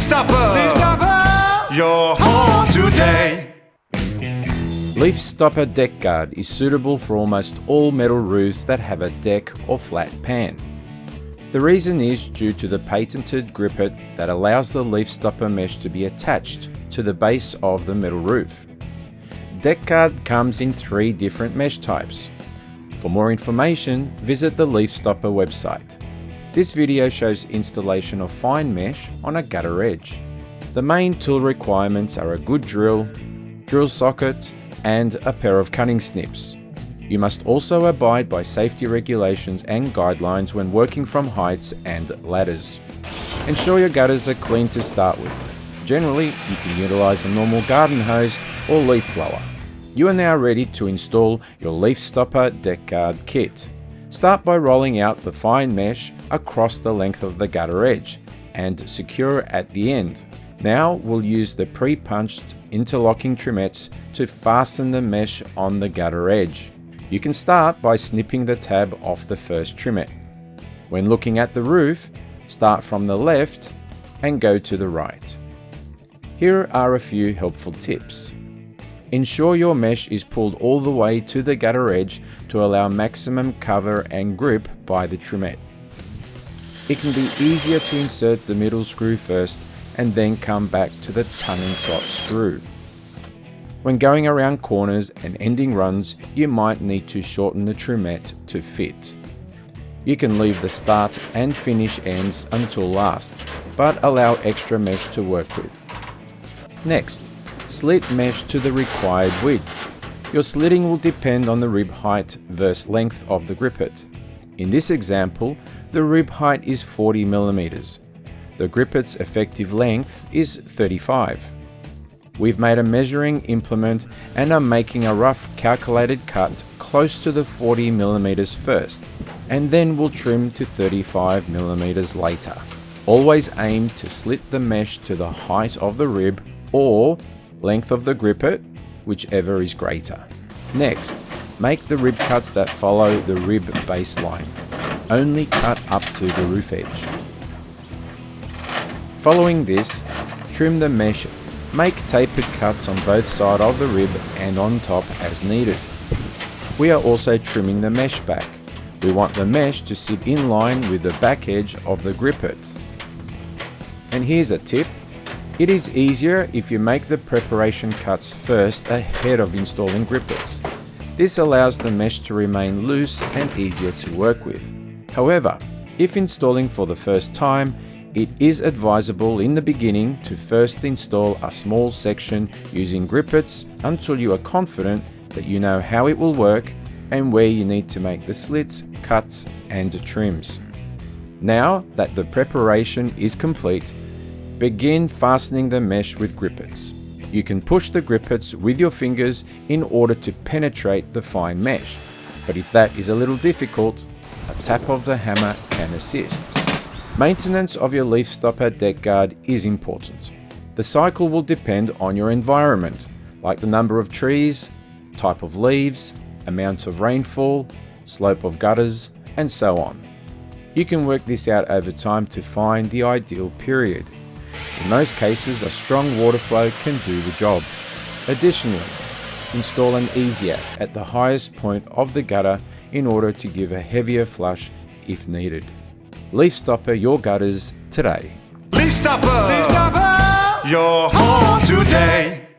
stopper, your home today. Leaf Stopper Deck Guard is suitable for almost all metal roofs that have a deck or flat pan. The reason is due to the patented GRIPIT that allows the leaf stopper mesh to be attached to the base of the metal roof. DEKGUARD comes in 3 different mesh types. For more information, visit the Leaf Stopper website. This video shows installation of fine mesh on a gutter edge. The main tool requirements are a good drill socket, and a pair of cutting snips. You must also abide by safety regulations and guidelines when working from heights and ladders. Ensure your gutters are clean to start with. Generally, you can utilize a normal garden hose or leaf blower. You are now ready to install your Leaf Stopper Deck Guard kit. Start by rolling out the fine mesh across the length of the gutter edge and secure at the end. Now we'll use the pre-punched interlocking trimmets to fasten the mesh on the gutter edge. You can start by snipping the tab off the first trimet. When looking at the roof, start from the left and go to the right. Here are a few helpful tips. Ensure your mesh is pulled all the way to the gutter edge to allow maximum cover and grip by the trimet. It can be easier to insert the middle screw first and then come back to the tongue and slot screw. When going around corners and ending runs, you might need to shorten the trimet to fit. You can leave the start and finish ends until last, but allow extra mesh to work with. Next, slit mesh to the required width. Your slitting will depend on the rib height versus length of the GRIPIT. In this example, the rib height is 40 mm. The GRIPIT's effective length is 35. We've made a measuring implement and are making a rough calculated cut close to the 40 mm first, and then we'll trim to 35 mm later. Always aim to slit the mesh to the height of the rib or length of the GRIPIT, whichever is greater. Next, make the rib cuts that follow the rib baseline. Only cut up to the roof edge. Following this, trim the mesh. Make tapered cuts on both sides of the rib and on top as needed. We are also trimming the mesh back. We want the mesh to sit in line with the back edge of the GRIPIT. And here's a tip. It is easier if you make the preparation cuts first ahead of installing GRIPITs. This allows the mesh to remain loose and easier to work with. However, if installing for the first time, it is advisable in the beginning to first install a small section using GRIPITs until you are confident that you know how it will work and where you need to make the slits, cuts, and trims. Now that the preparation is complete, begin fastening the mesh with GRIPITs. You can push the GRIPITs with your fingers in order to penetrate the fine mesh, but if that is a little difficult, a tap of the hammer can assist. Maintenance of your Leaf Stopper Deck Guard is important. The cycle will depend on your environment, like the number of trees, type of leaves, amount of rainfall, slope of gutters, and so on. You can work this out over time to find the ideal period. In most cases, a strong water flow can do the job. Additionally, install an easier at the highest point of the gutter in order to give a heavier flush if needed. Leaf Stopper your gutters today. Leaf Stopper, your home today.